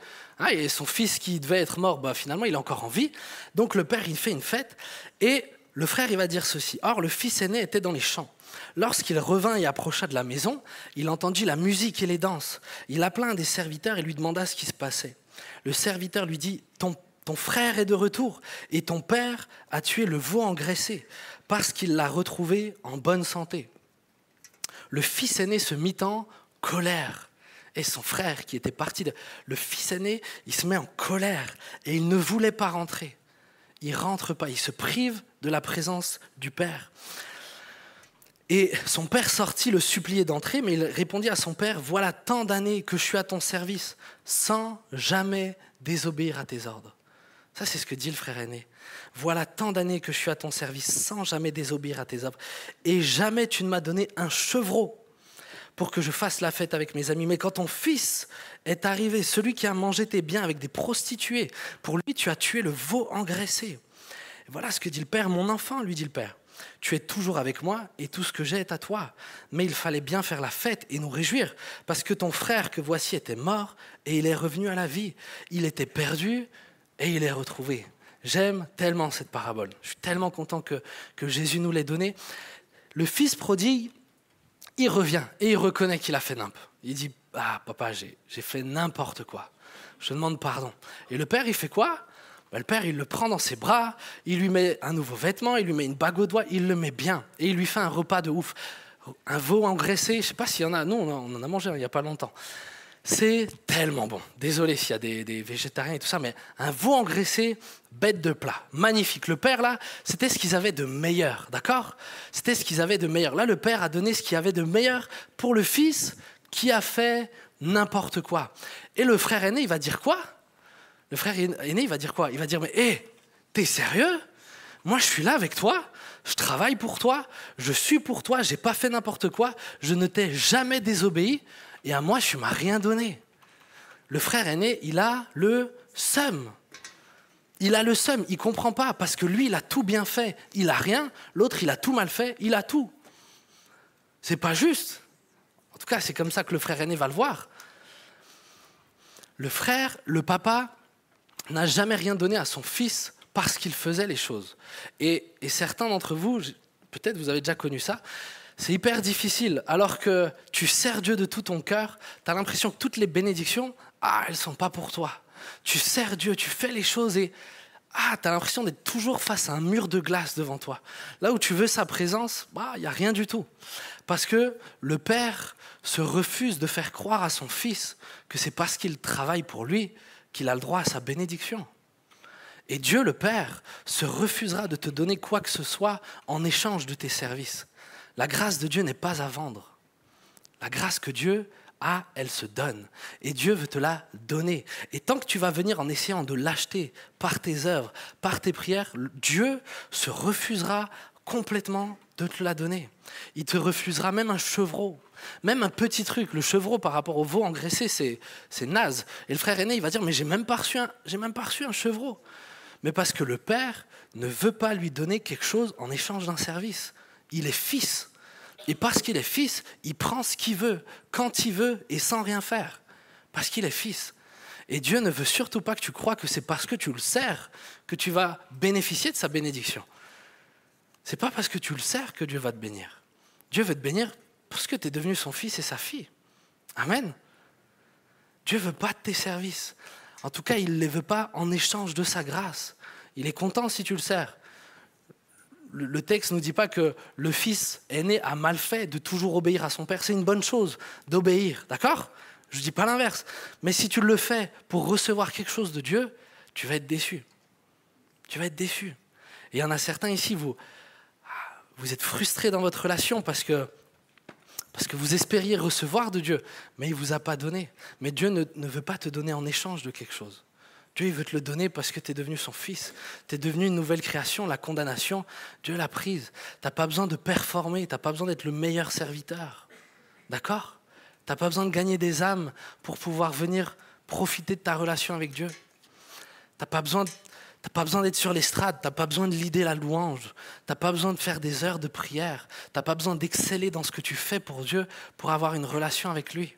Et son fils qui devait être mort, bah, finalement il est encore en vie. Donc le père il fait une fête et le frère il va dire ceci. Or le fils aîné était dans les champs. Lorsqu'il revint et approcha de la maison, il entendit la musique et les danses. Il appela un des serviteurs et lui demanda ce qui se passait. Le serviteur lui dit « Ton frère est de retour et ton père a tué le veau engraissé parce qu'il l'a retrouvé en bonne santé. » Le fils aîné se mit en colère. Et son frère qui était parti, le fils aîné, il se met en colère et il ne voulait pas rentrer. Il ne rentre pas, il se prive de la présence du père. Et son père sortit le supplier d'entrer, mais il répondit à son père, « Voilà tant d'années que je suis à ton service, sans jamais désobéir à tes ordres. » Ça, c'est ce que dit le frère aîné. « Voilà tant d'années que je suis à ton service, sans jamais désobéir à tes ordres. Et jamais tu ne m'as donné un chevreau pour que je fasse la fête avec mes amis. Mais quand ton fils est arrivé, celui qui a mangé tes biens avec des prostituées, pour lui, tu as tué le veau engraissé. » Et voilà ce que dit le père. « Mon enfant, lui dit le père, tu es toujours avec moi et tout ce que j'ai est à toi. Mais il fallait bien faire la fête et nous réjouir, parce que ton frère que voici était mort et il est revenu à la vie. Il était perdu et il est retrouvé. » J'aime tellement cette parabole. Je suis tellement content que Jésus nous l'ait donnée. Le fils prodigue, il revient et il reconnaît qu'il a fait nimp. Il dit « Ah papa, j'ai fait n'importe quoi. Je demande pardon. » Et le père, il fait quoi ? Le père, il le prend dans ses bras, il lui met un nouveau vêtement, il lui met une bague au doigt, il le met bien. Et il lui fait un repas de ouf. Un veau engraissé, je ne sais pas s'il y en a. Nous, on en a mangé il n'y a pas longtemps. C'est tellement bon. Désolé s'il y a des végétariens et tout ça, mais un veau engraissé, bête de plat. Magnifique. Le père, là, c'était ce qu'ils avaient de meilleur, d'accord ? C'était ce qu'ils avaient de meilleur. Là, le père a donné ce qu'il y avait de meilleur pour le fils qui a fait n'importe quoi. Et le frère aîné, il va dire quoi ? Le frère aîné, il va dire quoi ? Il va dire, mais hé, t'es sérieux ? Moi, je suis là avec toi, je travaille pour toi, je suis pour toi, j'ai pas fait n'importe quoi, je ne t'ai jamais désobéi, et à moi, tu m'as rien donné. Le frère aîné, il a le seum. Il a le seum, il comprend pas, parce que lui, il a tout bien fait, il a rien, l'autre, il a tout mal fait, il a tout. C'est pas juste. En tout cas, c'est comme ça que le frère aîné va le voir. Le papa, n'a jamais rien donné à son fils parce qu'il faisait les choses. Et certains d'entre vous, peut-être vous avez déjà connu ça, c'est hyper difficile. Alors que tu sers Dieu de tout ton cœur, tu as l'impression que toutes les bénédictions, elles ne sont pas pour toi. Tu sers Dieu, tu fais les choses et tu as l'impression d'être toujours face à un mur de glace devant toi. Là où tu veux sa présence, il n'y a rien du tout. Parce que le père se refuse de faire croire à son fils que c'est parce qu'il travaille pour lui qu'il a le droit à sa bénédiction. Et Dieu, le Père, se refusera de te donner quoi que ce soit en échange de tes services. La grâce de Dieu n'est pas à vendre. La grâce que Dieu a, elle se donne. Et Dieu veut te la donner. Et tant que tu vas venir en essayant de l'acheter par tes œuvres, par tes prières, Dieu se refusera complètement de te la donner. Il te refusera même un chevreau. Même un petit truc, le chevreau par rapport au veau engraissé, c'est naze. Et le frère aîné, il va dire, mais j'ai même pas reçu un chevreau. Mais parce que le père ne veut pas lui donner quelque chose en échange d'un service. Il est fils. Et parce qu'il est fils, il prend ce qu'il veut, quand il veut et sans rien faire. Parce qu'il est fils. Et Dieu ne veut surtout pas que tu crois que c'est parce que tu le sers que tu vas bénéficier de sa bénédiction. C'est pas parce que tu le sers que Dieu va te bénir. Dieu veut te bénir parce que tu es devenu son fils et sa fille. Amen. Dieu ne veut pas de tes services. En tout cas, il ne les veut pas en échange de sa grâce. Il est content si tu le sers. Le texte ne nous dit pas que le fils aîné a mal fait de toujours obéir à son père. C'est une bonne chose d'obéir, d'accord ? Je ne dis pas l'inverse. Mais si tu le fais pour recevoir quelque chose de Dieu, tu vas être déçu. Tu vas être déçu. Et il y en a certains ici, vous êtes frustrés dans votre relation parce que vous espériez recevoir de Dieu, mais il ne vous a pas donné. Mais Dieu ne veut pas te donner en échange de quelque chose. Dieu il veut te le donner parce que tu es devenu son fils. Tu es devenu une nouvelle création. La condamnation, Dieu l'a prise. Tu n'as pas besoin de performer. Tu n'as pas besoin d'être le meilleur serviteur. D'accord ? Tu n'as pas besoin de gagner des âmes pour pouvoir venir profiter de ta relation avec Dieu. Tu n'as pas besoin d'être sur l'estrade. Tu n'as pas besoin de leader la louange. Tu n'as pas besoin de faire des heures de prière. Tu n'as pas besoin d'exceller dans ce que tu fais pour Dieu pour avoir une relation avec lui.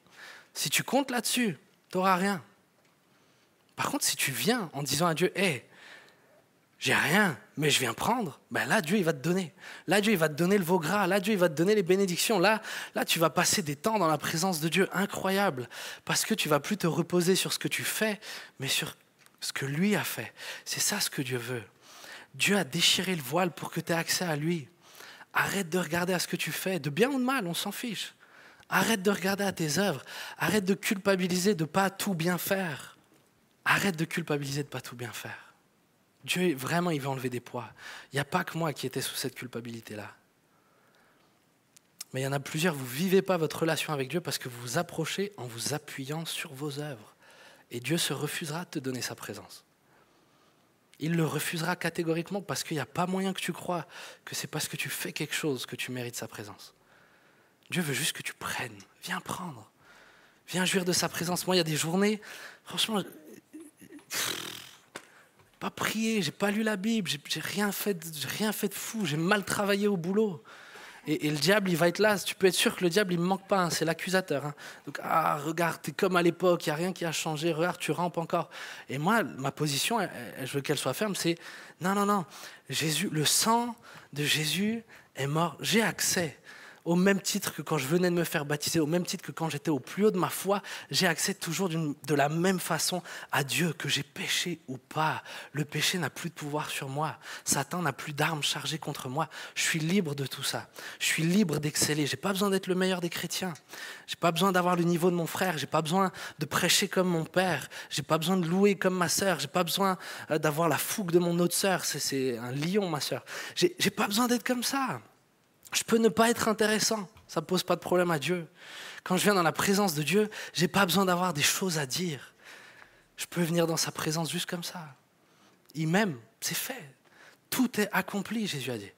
Si tu comptes là-dessus, tu n'auras rien. Par contre, si tu viens en disant à Dieu, « Hey, j'ai rien, mais je viens prendre », ben là, Dieu, il va te donner. Là, Dieu, il va te donner le veau gras. Là, Dieu, il va te donner les bénédictions. Là, tu vas passer des temps dans la présence de Dieu incroyable parce que tu vas plus te reposer sur ce que tu fais, mais sur ce que lui a fait. C'est ça ce que Dieu veut. Dieu a déchiré le voile pour que tu aies accès à lui. Arrête de regarder à ce que tu fais, de bien ou de mal, on s'en fiche. Arrête de regarder à tes œuvres. Arrête de culpabiliser de ne pas tout bien faire. Arrête de culpabiliser de ne pas tout bien faire. Dieu, vraiment, il veut enlever des poids. Il n'y a pas que moi qui étais sous cette culpabilité-là. Mais il y en a plusieurs, vous ne vivez pas votre relation avec Dieu parce que vous vous approchez en vous appuyant sur vos œuvres. Et Dieu se refusera de te donner sa présence. Il le refusera catégoriquement parce qu'il n'y a pas moyen que tu crois que c'est parce que tu fais quelque chose que tu mérites sa présence. Dieu veut juste que tu prennes. Viens prendre. Viens jouir de sa présence. Moi, il y a des journées, franchement, pas prié, j'ai pas lu la Bible, j'ai rien fait de fou, j'ai mal travaillé au boulot. Et le diable, il va être là. Tu peux être sûr que le diable, il ne me manque pas, hein, c'est l'accusateur. Hein. Donc, regarde, t'es comme à l'époque, il n'y a rien qui a changé, regarde, tu rampes encore. Et moi, ma position, je veux qu'elle soit ferme, c'est non, Jésus, le sang de Jésus est mort, j'ai accès. Au même titre que quand je venais de me faire baptiser, au même titre que quand j'étais au plus haut de ma foi, j'ai accès toujours de la même façon à Dieu, que j'ai péché ou pas. Le péché n'a plus de pouvoir sur moi. Satan n'a plus d'armes chargées contre moi. Je suis libre de tout ça. Je suis libre d'exceller. Je n'ai pas besoin d'être le meilleur des chrétiens. Je n'ai pas besoin d'avoir le niveau de mon frère. Je n'ai pas besoin de prêcher comme mon père. Je n'ai pas besoin de louer comme ma sœur. Je n'ai pas besoin d'avoir la fougue de mon autre sœur. C'est un lion, ma sœur. Je n'ai pas besoin d'être comme ça. Je peux ne pas être intéressant, ça ne pose pas de problème à Dieu. Quand je viens dans la présence de Dieu, je n'ai pas besoin d'avoir des choses à dire. Je peux venir dans sa présence juste comme ça. Il m'aime, c'est fait. Tout est accompli, Jésus a dit.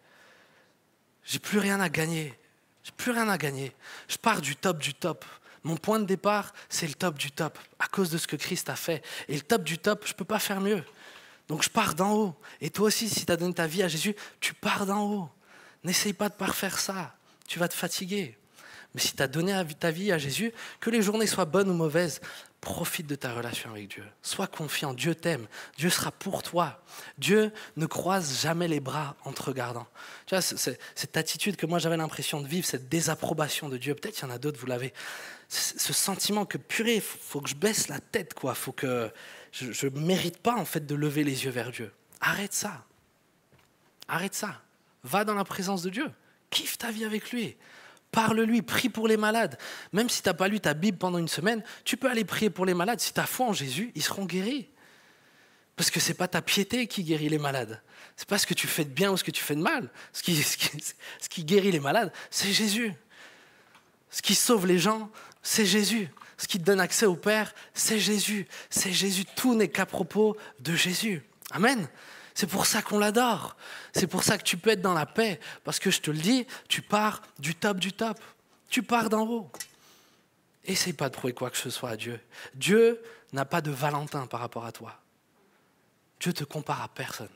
J'ai plus rien à gagner. J'ai plus rien à gagner. Je pars du top du top. Mon point de départ, c'est le top du top, à cause de ce que Christ a fait. Et le top du top, je ne peux pas faire mieux. Donc je pars d'en haut. Et toi aussi, si tu as donné ta vie à Jésus, tu pars d'en haut. N'essaye pas de parfaire ça, tu vas te fatiguer. Mais si tu as donné ta vie à Jésus, que les journées soient bonnes ou mauvaises, profite de ta relation avec Dieu. Sois confiant, Dieu t'aime, Dieu sera pour toi. Dieu ne croise jamais les bras en te regardant. Tu vois, cette attitude que moi j'avais l'impression de vivre, cette désapprobation de Dieu, peut-être qu'il y en a d'autres, vous l'avez. Ce sentiment que, purée, il faut que je baisse la tête, quoi. Faut que je ne mérite pas en fait de lever les yeux vers Dieu. Arrête ça. Arrête ça. Va dans la présence de Dieu. Kiffe ta vie avec lui. Parle-lui, prie pour les malades. Même si tu n'as pas lu ta Bible pendant une semaine, tu peux aller prier pour les malades. Si tu as foi en Jésus, ils seront guéris. Parce que ce n'est pas ta piété qui guérit les malades. Ce n'est pas ce que tu fais de bien ou ce que tu fais de mal. Ce qui guérit les malades, c'est Jésus. Ce qui sauve les gens, c'est Jésus. Ce qui te donne accès au Père, c'est Jésus. C'est Jésus. Tout n'est qu'à propos de Jésus. Amen. C'est pour ça qu'on l'adore. C'est pour ça que tu peux être dans la paix. Parce que je te le dis, tu pars du top du top. Tu pars d'en haut. Essaye pas de prouver quoi que ce soit à Dieu. Dieu n'a pas de Valentin par rapport à toi. Dieu te compare à personne.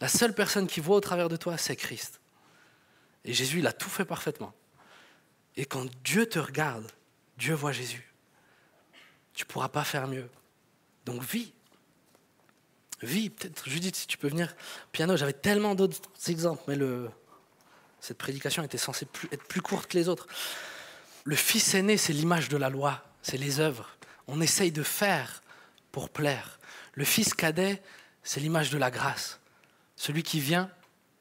La seule personne qui voit au travers de toi, c'est Christ. Et Jésus, il a tout fait parfaitement. Et quand Dieu te regarde, Dieu voit Jésus. Tu ne pourras pas faire mieux. Donc vis. Vis. Peut-être, Judith, si tu peux venir au piano. J'avais tellement d'autres exemples, mais cette prédication était censée être plus courte que les autres. Le fils aîné, c'est l'image de la loi, c'est les œuvres. On essaye de faire pour plaire. Le fils cadet, c'est l'image de la grâce. Celui qui vient,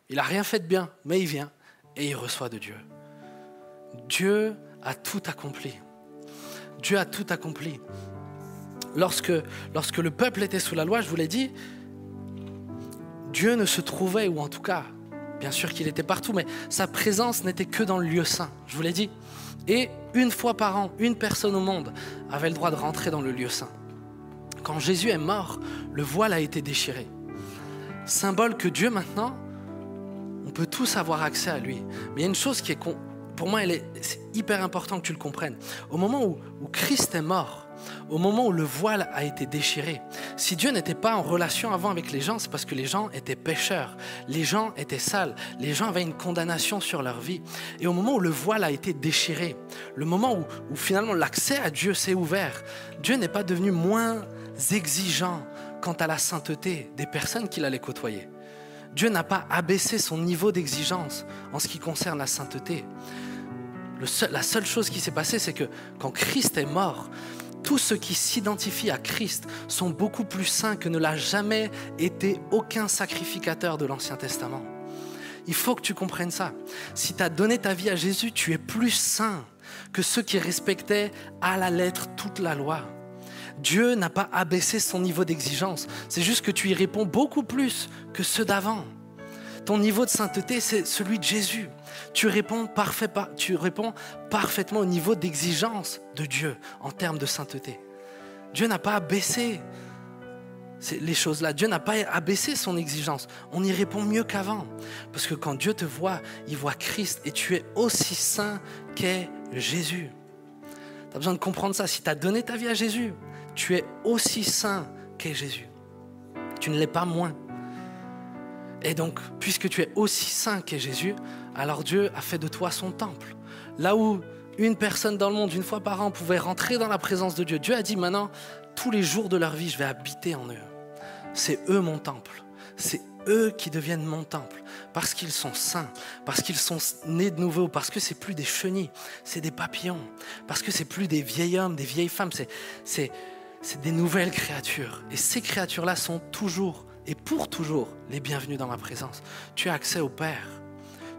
il n'a rien fait de bien, mais il vient et il reçoit de Dieu. Dieu a tout accompli. Dieu a tout accompli. Lorsque le peuple était sous la loi, je vous l'ai dit, Dieu ne se trouvait, ou en tout cas, bien sûr qu'il était partout, mais sa présence n'était que dans le lieu saint, je vous l'ai dit. Et une fois par an, une personne au monde avait le droit de rentrer dans le lieu saint. Quand Jésus est mort, le voile a été déchiré. Symbole que Dieu maintenant, on peut tous avoir accès à lui. Mais il y a une chose qui est, pour moi, c'est hyper important que tu le comprennes. Au moment où Christ est mort, au moment où le voile a été déchiré, si Dieu n'était pas en relation avant avec les gens, c'est parce que les gens étaient pécheurs, les gens étaient sales, les gens avaient une condamnation sur leur vie. Et au moment où le voile a été déchiré, le moment où finalement l'accès à Dieu s'est ouvert, Dieu n'est pas devenu moins exigeant quant à la sainteté des personnes qu'il allait côtoyer. Dieu n'a pas abaissé son niveau d'exigence en ce qui concerne la sainteté. La seule chose qui s'est passée, c'est que quand Christ est mort, tous ceux qui s'identifient à Christ sont beaucoup plus saints que ne l'a jamais été aucun sacrificateur de l'Ancien Testament. Il faut que tu comprennes ça. Si tu as donné ta vie à Jésus, tu es plus saint que ceux qui respectaient à la lettre toute la loi. Dieu n'a pas abaissé son niveau d'exigence. C'est juste que tu y réponds beaucoup plus que ceux d'avant. Ton niveau de sainteté, c'est celui de Jésus. Tu réponds parfaitement au niveau d'exigence de Dieu en termes de sainteté. Dieu n'a pas abaissé les choses-là. Dieu n'a pas abaissé son exigence. On y répond mieux qu'avant. Parce que quand Dieu te voit, il voit Christ et tu es aussi saint qu'est Jésus. Tu as besoin de comprendre ça. Si tu as donné ta vie à Jésus, tu es aussi saint qu'est Jésus. Tu ne l'es pas moins. Et donc, puisque tu es aussi saint qu'est Jésus, alors Dieu a fait de toi son temple. Là où une personne dans le monde, une fois par an, pouvait rentrer dans la présence de Dieu, Dieu a dit maintenant, tous les jours de leur vie, je vais habiter en eux. C'est eux mon temple. C'est eux qui deviennent mon temple. Parce qu'ils sont saints, parce qu'ils sont nés de nouveau, parce que c'est plus des chenilles, c'est des papillons. Parce que c'est plus des vieils hommes, des vieilles femmes, c'est des nouvelles créatures. Et ces créatures-là sont toujours et pour toujours les bienvenus dans ma présence. Tu as accès au Père.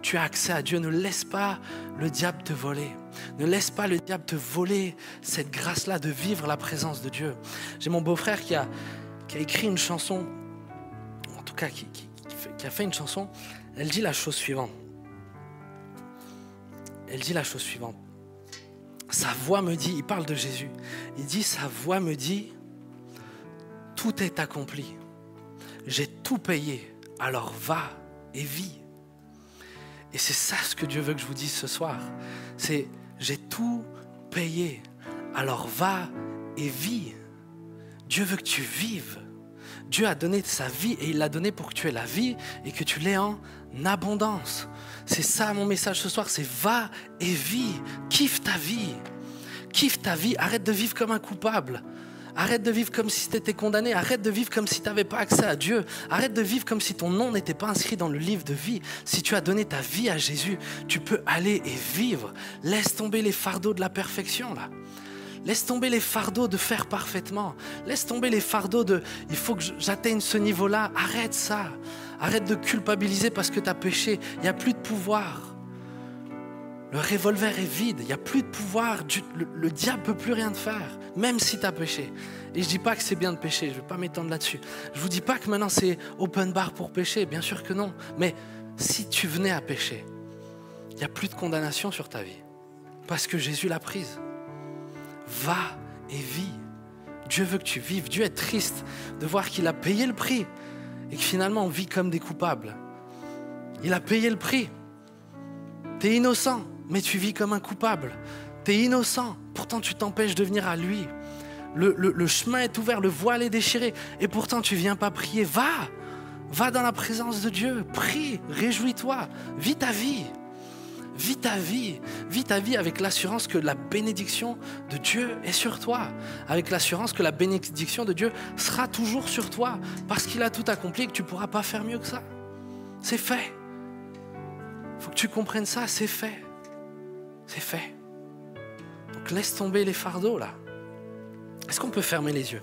Tu as accès à Dieu. Ne laisse pas le diable te voler. Ne laisse pas le diable te voler cette grâce-là de vivre la présence de Dieu. J'ai mon beau-frère qui a écrit une chanson, en tout cas qui a fait une chanson. Elle dit la chose suivante. Elle dit la chose suivante. Sa voix me dit, il parle de Jésus, il dit, sa voix me dit, tout est accompli. J'ai tout payé, alors va et vis. Et c'est ça ce que Dieu veut que je vous dise ce soir. C'est, j'ai tout payé, alors va et vis. Dieu veut que tu vives. Dieu a donné sa vie et il l'a donné pour que tu aies la vie et que tu l'aies en abondance. C'est ça mon message ce soir, c'est va et vis. Kiffe ta vie. Kiffe ta vie. Arrête de vivre comme un coupable. Arrête de vivre comme si tu étais condamné. Arrête de vivre comme si tu n'avais pas accès à Dieu. Arrête de vivre comme si ton nom n'était pas inscrit dans le livre de vie. Si tu as donné ta vie à Jésus, tu peux aller et vivre. Laisse tomber les fardeaux de la perfection là. Laisse tomber les fardeaux de faire parfaitement. Laisse tomber les fardeaux de « il faut que j'atteigne ce niveau-là ». Arrête ça. Arrête de culpabiliser parce que tu as péché. Il n'y a plus de pouvoir. Le revolver est vide. Il n'y a plus de pouvoir. Le diable ne peut plus rien te faire, même si tu as péché. Et je ne dis pas que c'est bien de pécher. Je ne vais pas m'étendre là-dessus. Je ne vous dis pas que maintenant c'est open bar pour pécher. Bien sûr que non. Mais si tu venais à pécher, il n'y a plus de condamnation sur ta vie. Parce que Jésus l'a prise. Va et vis. Dieu veut que tu vives. Dieu est triste de voir qu'il a payé le prix et que finalement on vit comme des coupables. Il a payé le prix. Tu es innocent, mais tu vis comme un coupable. Tu es innocent, pourtant tu t'empêches de venir à lui. Le chemin est ouvert, le voile est déchiré et pourtant tu ne viens pas prier. Va dans la présence de Dieu, prie, réjouis-toi, vis ta vie. vis ta vie avec l'assurance que la bénédiction de Dieu est sur toi, avec l'assurance que la bénédiction de Dieu sera toujours sur toi, parce qu'il a tout accompli et que tu ne pourras pas faire mieux que ça. C'est fait. Il faut que tu comprennes ça, c'est fait. C'est fait. Donc laisse tomber les fardeaux là. Est-ce qu'on peut fermer les yeux ?